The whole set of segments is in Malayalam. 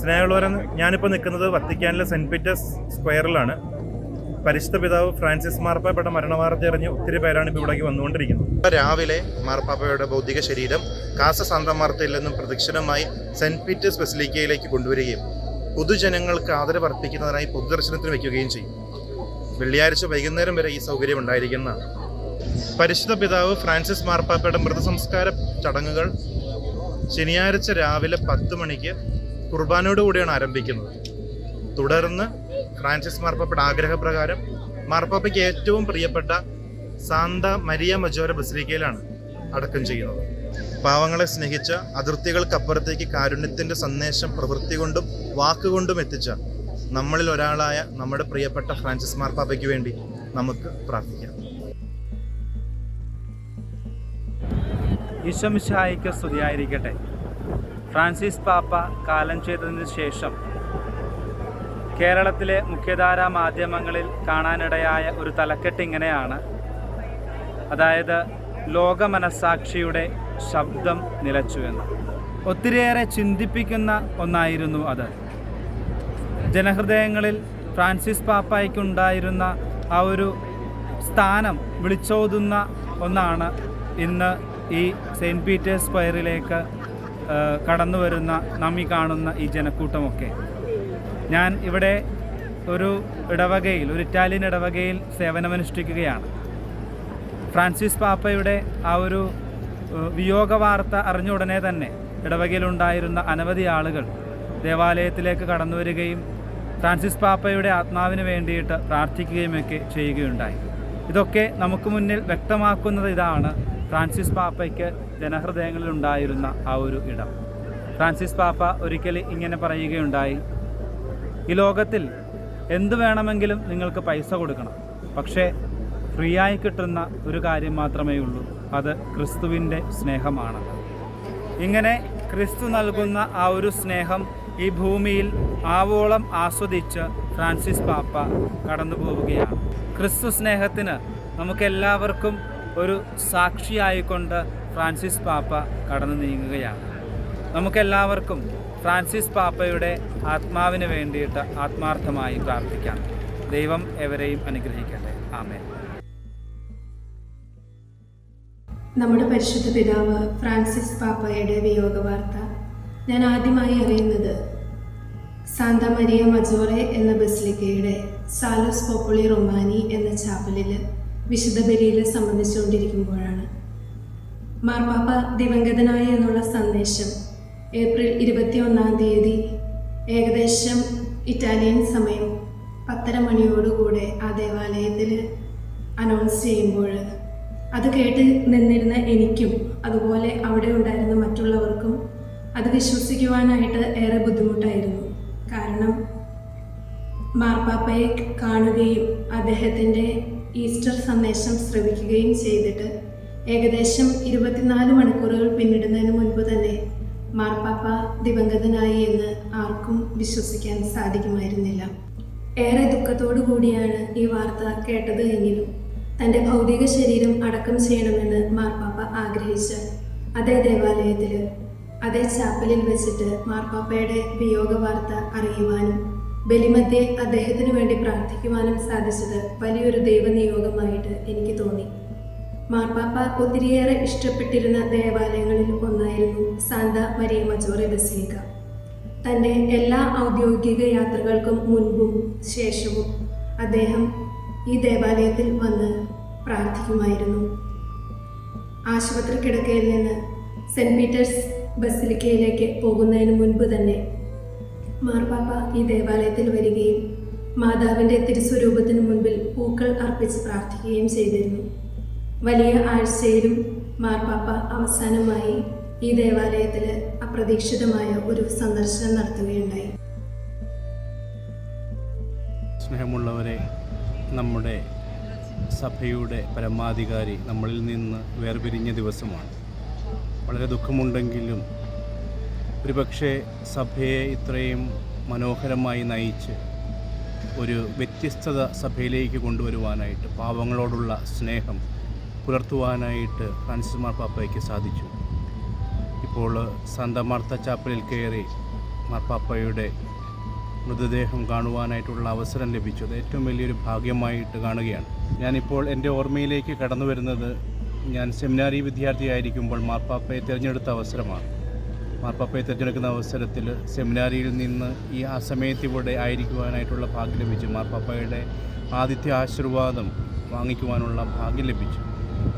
സ്നേഹമുള്ളവരെ, ഞാനിപ്പോൾ നിൽക്കുന്നത് വത്തിക്കാനിലെ സെൻറ്റ് പീറ്റേഴ്സ് സ്ക്വയറിലാണ്. പരിശുദ്ധ പിതാവ് ഫ്രാൻസിസ് മാർപ്പാപ്പയുടെ മരണവാർത്ത അറിഞ്ഞ് ഒത്തിരി പേരാണ് ഇപ്പോൾ ഇവിടേക്ക് വന്നുകൊണ്ടിരിക്കുന്നത്. രാവിലെ മാർപ്പാപ്പയുടെ ഭൗതിക ശരീരം കാസ സാന്താ മാർത്തയിൽ നിന്നും പ്രദക്ഷിണമായി സെൻറ്റ് പീറ്റേഴ്സ് ബസിലിക്കയിലേക്ക് കൊണ്ടുവരികയും പൊതുജനങ്ങൾക്ക് ആദരവ് അർപ്പിക്കുന്നതിനായി പൊതുദർശനത്തിന് വയ്ക്കുകയും ചെയ്യും. വെള്ളിയാഴ്ച വൈകുന്നേരം വരെ ഈ സൗകര്യം ഉണ്ടായിരിക്കുന്നതാണ്. പരിശുദ്ധ പിതാവ് ഫ്രാൻസിസ് മാർപ്പാപ്പയുടെ മൃതസംസ്കാര ചടങ്ങുകൾ ശനിയാഴ്ച രാവിലെ 10 മണിക്ക് കുർബാനയോടുകൂടിയാണ് ആരംഭിക്കുന്നത്. തുടർന്ന് ഫ്രാൻസിസ് മാർപ്പാപ്പയുടെ ആഗ്രഹപ്രകാരം മാർപ്പാപ്പയ്ക്ക് ഏറ്റവും പ്രിയപ്പെട്ട സാന്താ മരിയ മജോര ബസിലിക്കയിലാണ് അടക്കം ചെയ്യുന്നത്. പാവങ്ങളെ സ്നേഹിച്ച, അതിർത്തികൾക്കപ്പുറത്തേക്ക് കാരുണ്യത്തിൻ്റെ സന്ദേശം പ്രവൃത്തി കൊണ്ടും വാക്കുകൊണ്ടും എത്തിച്ച നമ്മളിൽ ഒരാളായ നമ്മുടെ പ്രിയപ്പെട്ട ഫ്രാൻസിസ് മാർപ്പാപ്പയ്ക്ക് വേണ്ടി നമുക്ക് പ്രാർത്ഥിക്കാം. ഈശോ മിശിഹായ്ക്ക് സ്തുതിയായിരിക്കട്ടെ. ഫ്രാൻസിസ് പാപ്പ കാലം ചെയ്തതിന് ശേഷം കേരളത്തിലെ മുഖ്യധാരാ മാധ്യമങ്ങളിൽ കാണാനിടയായ ഒരു തലക്കെട്ട് ഇങ്ങനെയാണ്. അതായത്, ലോക മനസ്സാക്ഷിയുടെ ശബ്ദം നിലച്ചു എന്ന്. ഒത്തിരിയേറെ ചിന്തിപ്പിക്കുന്ന ഒന്നായിരുന്നു അത്. ജനഹൃദയങ്ങളിൽ ഫ്രാൻസിസ് പാപ്പായ്ക്കുണ്ടായിരുന്ന ആ ഒരു സ്ഥാനം വിളിച്ചോതുന്ന ഒന്നാണ് ഇന്ന് ഈ സെയിൻറ്റ് പീറ്റേഴ്സ് സ്ക്വയറിലേക്ക് കടന്നു വരുന്ന നാം ഈ കാണുന്ന ഈ ജനക്കൂട്ടമൊക്കെ. ഞാൻ ഇവിടെ ഒരു ഇടവകയിൽ, ഒരു ഇറ്റാലിയൻ ഇടവകയിൽ സേവനമനുഷ്ഠിക്കുകയാണ്. ഫ്രാൻസിസ് പാപ്പയുടെ ആ ഒരു വിയോഗ വാർത്ത അറിഞ്ഞ ഉടനെ തന്നെ ഇടവകയിലുണ്ടായിരുന്ന അനവധി ആളുകൾ ദേവാലയത്തിലേക്ക് കടന്നു വരികയും ഫ്രാൻസിസ് പാപ്പയുടെ ആത്മാവിന് വേണ്ടിയിട്ട് പ്രാർത്ഥിക്കുകയുമൊക്കെ ചെയ്യുകയുണ്ടായി. ഇതൊക്കെ നമുക്ക് മുന്നിൽ വ്യക്തമാക്കുന്നത് ഇതാണ്: ഫ്രാൻസിസ് പാപ്പയ്ക്ക് ജനഹൃദയങ്ങളിൽ ഉണ്ടായിരുന്ന ആ ഒരു ഇടം. ഫ്രാൻസിസ് പാപ്പ ഒരിക്കൽ ഇങ്ങനെ പറയുകയുണ്ടായി: ഈ ലോകത്തിൽ എന്തു വേണമെങ്കിലും നിങ്ങൾക്ക് പൈസ കൊടുക്കണം, പക്ഷേ ഫ്രീ ആയി കിട്ടുന്ന ഒരു കാര്യം മാത്രമേ ഉള്ളൂ, അത് ക്രിസ്തുവിൻ്റെ സ്നേഹമാണ്. ഇങ്ങനെ ക്രിസ്തു നൽകുന്ന ആ ഒരു സ്നേഹം ഈ ഭൂമിയിൽ ആവോളം ആസ്വദിച്ച് ഫ്രാൻസിസ് പാപ്പ കടന്നു പോവുകയാണ്. ക്രിസ്തു സ്നേഹത്തിന് നമുക്കെല്ലാവർക്കും ഒരു സാക്ഷിയായിക്കൊണ്ട് ഫ്രാൻസിസ് പാപ്പ കടന്നു നീങ്ങുകയാണ്. നമുക്കെല്ലാവർക്കും ഫ്രാൻസിസ് പാപ്പയുടെ ആത്മാവിന് വേണ്ടിയിട്ട് ആത്മാർത്ഥമായി പ്രാർത്ഥിക്കാം. ദൈവം എവരെയും അനുഗ്രഹിക്കട്ടെ. ആമേൻ. നമ്മുടെ പരിശുദ്ധ പിതാവ് ഫ്രാൻസിസ് പാപ്പയുടെ വിയോഗ വാർത്ത ഞാൻ ആദ്യമായി അറിയുന്നത് സാന്താ മരിയ മജോറെ എന്ന ബസിലിക്കയുടെ സാലോസ് പോപ്പുളി റൊമാനി എന്ന ചാപ്പലിൽ വിശുദ്ധ ബലിയിൽ സംബന്ധിച്ചുകൊണ്ടിരിക്കുമ്പോഴാണ്. മാർപ്പാപ്പ ദിവംഗതനായി എന്നുള്ള സന്ദേശം ഏപ്രിൽ 21 ഏകദേശം ഇറ്റാലിയൻ സമയം 10:30 മണിയോടുകൂടെ ആ ദേവാലയത്തിൽ അനൗൺസ് ചെയ്യുമ്പോൾ അത് കേട്ട് നിന്നിരുന്ന എനിക്കും അതുപോലെ അവിടെ ഉണ്ടായിരുന്ന മറ്റുള്ളവർക്കും അത് വിശ്വസിക്കുവാനായിട്ട് ഏറെ ബുദ്ധിമുട്ടായിരുന്നു. കാരണം മാർപ്പാപ്പയെ കാണുകയും അദ്ദേഹത്തിൻ്റെ ഈസ്റ്റർ സന്ദേശം ശ്രവിക്കുകയും ചെയ്തിട്ട് ഏകദേശം 24 മണിക്കൂറുകൾ പിന്നിടുന്നതിന് മുൻപ് തന്നെ മാർപ്പാപ്പ ദിവംഗതനായി എന്ന് ആർക്കും വിശ്വസിക്കാൻ സാധിക്കുമായിരുന്നില്ല. ഏറെ ദുഃഖത്തോടു കൂടിയാണ് ഈ വാർത്ത കേട്ടത് എങ്കിലും തൻ്റെ ഭൗതിക ശരീരം അടക്കം ചെയ്യണമെന്ന് മാർപ്പാപ്പ ആഗ്രഹിച്ച അതേ ദേവാലയത്തിൽ, അതേ ചാപ്പലിൽ വെച്ചിട്ട് മാർപ്പാപ്പയുടെ വിയോഗ വാർത്ത അറിയുവാനും ബലിമധ്യേ അദ്ദേഹത്തിന് വേണ്ടി പ്രാർത്ഥിക്കുവാനും സാധിച്ചത് വലിയൊരു ദൈവനിയോഗമായിട്ട് എനിക്ക് തോന്നി. മാർപ്പാപ്പ ഒത്തിരിയേറെ ഇഷ്ടപ്പെട്ടിരുന്ന ദേവാലയങ്ങളിൽ ഒന്നായിരുന്നു സാന്താ മരിയ മജോറെ ബസിലിക്ക. തൻ്റെ എല്ലാ ഔദ്യോഗിക യാത്രകൾക്കും മുൻപും ശേഷവും അദ്ദേഹം ഈ ദേവാലയത്തിൽ വന്ന് പ്രാർത്ഥിക്കുമായിരുന്നു. ആശുപത്രി കിടക്കയിൽ നിന്ന് സെൻറ്റ് പീറ്റേഴ്സ് ബസിലിക്കയിലേക്ക് പോകുന്നതിന് മുൻപ് തന്നെ മാർപ്പാപ്പ ഈ ദേവാലയത്തിൽ വരികയും മാതാവിൻ്റെ തിരുസ്വരൂപത്തിന് മുൻപിൽ പൂക്കൾ അർപ്പിച്ച് പ്രാർത്ഥിക്കുകയും ചെയ്തിരുന്നു. വലിയ ആഴ്ചയിലും മാർപ്പാപ്പ അവസാനമായി ഈ ദേവാലയത്തിൽ അപ്രതീക്ഷിതമായ ഒരു സന്ദർശനം നടത്തുകയുണ്ടായി. സ്നേഹമുള്ളവരെ, നമ്മുടെ സഭയുടെ പരമാധികാരി നമ്മളിൽ നിന്ന് വേർപിരിഞ്ഞ ദിവസമാണ്. വളരെ ദുഃഖമുണ്ടെങ്കിലും ഒരുപക്ഷെ സഭയെ ഇത്രയും മനോഹരമായി നയിച്ച് ഒരു വ്യത്യസ്തത സഭയിലേക്ക് കൊണ്ടുവരുവാനായിട്ട്, പാവങ്ങളോടുള്ള സ്നേഹം പുലർത്തുവാനായിട്ട് ഫ്രാൻസിസ് മാർപ്പാപ്പയ്ക്ക് സാധിച്ചു. ഇപ്പോൾ സാന്താ മാർത്ത ചാപ്പലിൽ കയറി മാർപ്പാപ്പയുടെ മൃതദേഹം കാണുവാനായിട്ടുള്ള അവസരം ലഭിച്ചു. അത് ഏറ്റവും വലിയൊരു ഭാഗ്യമായിട്ട് കാണുകയാണ്. ഞാനിപ്പോൾ എൻ്റെ ഓർമ്മയിലേക്ക് കടന്നു വരുന്നത് ഞാൻ സെമിനാരി വിദ്യാർത്ഥിയായിരിക്കുമ്പോൾ മാർപ്പാപ്പയെ തിരഞ്ഞെടുത്ത അവസരമാണ്. മാർപ്പാപ്പയെ തിരഞ്ഞെടുക്കുന്ന അവസരത്തിൽ സെമിനാരിയിൽ നിന്ന് ആ സമയത്ത് ഇവിടെ ആയിരിക്കുവാനായിട്ടുള്ള ഭാഗ്യം ലഭിച്ചു. മാർപ്പാപ്പയുടെ ആദ്യത്തെ ആശീർവാദം വാങ്ങിക്കുവാനുള്ള ഭാഗ്യം ലഭിച്ചു.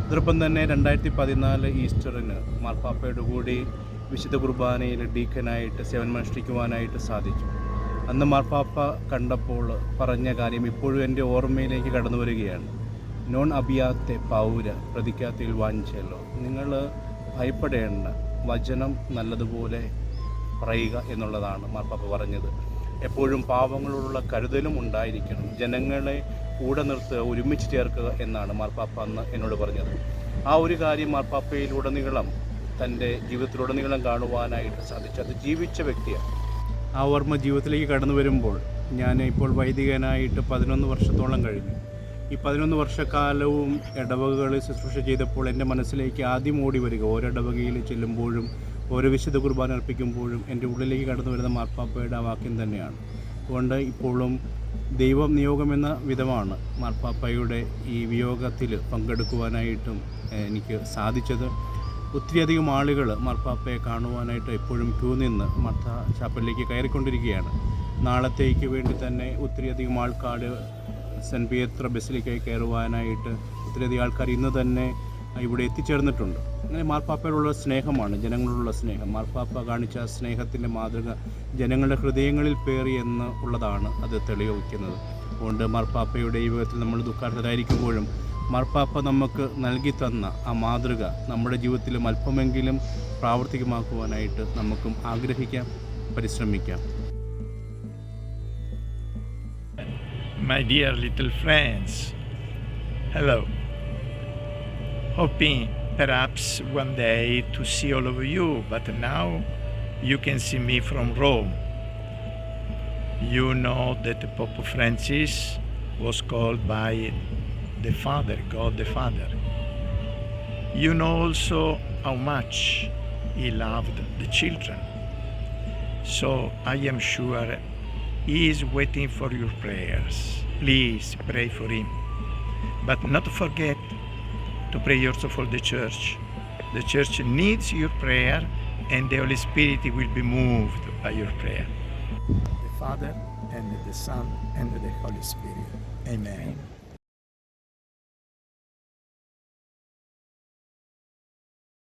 അതോടൊപ്പം തന്നെ 2014 ഈസ്റ്ററിന് മാർപ്പാപ്പയുടെ കൂടി വിശുദ്ധ കുർബാനയിൽ ഡീക്കനായിട്ട് സേവനമനുഷ്ഠിക്കുവാനായിട്ട് സാധിച്ചു. അന്ന് മാർപ്പാപ്പ കണ്ടപ്പോൾ പറഞ്ഞ കാര്യം ഇപ്പോഴും എൻ്റെ ഓർമ്മയിലേക്ക് കടന്നു വരികയാണ്. നോൺ അബിയാത്തെ പൗര പ്രതിക്കാത്തിൽ വാഞ്ചല്ലോ, നിങ്ങൾ ഭയപ്പെടേണ്ട, വചനം നല്ലതുപോലെ പറയുക എന്നുള്ളതാണ് മാർപ്പാപ്പ പറഞ്ഞത്. എപ്പോഴും പാവങ്ങളോടുള്ള കരുതലും ഉണ്ടായിരിക്കണം, ജനങ്ങളെ കൂടെ നിർത്തുക, ഒരുമിച്ച് ചേർക്കുക എന്നാണ് മാർപ്പാപ്പ അന്ന് എന്നോട് പറഞ്ഞത്. ആ ഒരു കാര്യം മാർപ്പാപ്പയിലുടനീളം തൻ്റെ ജീവിതത്തിലുടനീളം കാണുവാനായിട്ട് സാധിച്ചു. അത് ജീവിച്ച വ്യക്തിയാണ്. ആ ഓർമ്മ ജീവിതത്തിലേക്ക് കടന്നു വരുമ്പോൾ ഞാൻ ഇപ്പോൾ വൈദികനായിട്ട് 11 വർഷത്തോളം കഴിഞ്ഞു. ഈ 11 വർഷക്കാലവും ഇടവകകളിൽ ശുശ്രൂഷ ചെയ്തപ്പോൾ എൻ്റെ മനസ്സിലേക്ക് ആദ്യം ഓടി വരിക, ഓരോ ഇടവകയിൽ ചെല്ലുമ്പോഴും ഓരോ വിശുദ്ധ കുർബാന അർപ്പിക്കുമ്പോഴും എൻ്റെ ഉള്ളിലേക്ക് കടന്നു വരുന്ന മാർപ്പാപ്പയുടെ ആ വാക്യം തന്നെയാണ്. അതുകൊണ്ട് ഇപ്പോഴും ദൈവം നിയോഗമെന്ന വിധമാണ് മാർപ്പാപ്പയുടെ ഈ വിയോഗത്തിൽ പങ്കെടുക്കുവാനായിട്ടും എനിക്ക് സാധിച്ചത്. ഒത്തിരിയധികം ആളുകൾ മാർപ്പാപ്പയെ കാണുവാനായിട്ട് എപ്പോഴും ക്യൂ നിന്ന് മാർത്ത ചാപ്പലിലേക്ക് കയറിക്കൊണ്ടിരിക്കുകയാണ്. നാളത്തേക്ക് വേണ്ടി തന്നെ ഒത്തിരിയധികം ആൾക്കാർ സെൻറ്റ് പീറ്റർ ബസിലിക്കയിൽ കയറുവാനായിട്ട് ഒത്തിരിയധികം ആൾക്കാർ ഇന്ന് തന്നെ ഇവിടെ എത്തിച്ചേർന്നിട്ടുണ്ട്. അങ്ങനെ മാർപ്പാപ്പയോടുള്ള സ്നേഹമാണ്, ജനങ്ങളോടുള്ള സ്നേഹം. മാർപ്പാപ്പ കാണിച്ച സ്നേഹത്തിൻ്റെ മാതൃക ജനങ്ങളുടെ ഹൃദയങ്ങളിൽ പേറി എന്ന് ഉള്ളതാണ് അത് തെളിയിക്കുന്നത്. അതുകൊണ്ട് മാർപ്പാപ്പയുടെ ഈ വിധത്തിൽ നമ്മൾ ദുഃഖാർത്ഥരായിരിക്കുമ്പോഴും മാർപ്പാപ്പ നമുക്ക് നൽകി തന്ന ആ മാതൃക നമ്മുടെ ജീവിതത്തിലും അല്പമെങ്കിലും പ്രാവർത്തികമാക്കുവാനായിട്ട് നമുക്കും ആഗ്രഹിക്കാം, പരിശ്രമിക്കാം. My dear little friends, hello. Hoping perhaps one day to see all of you, but now you can see me from Rome. You know that Pope Francis was called by the Father, God the Father. You know also how much he loved the children. So I am sure he is waiting for your prayers. Please pray for him. But not forget to pray also for the Church. The Church needs your prayer, and the Holy Spirit will be moved by your prayer. The Father, and the Son, and the Holy Spirit. Amen.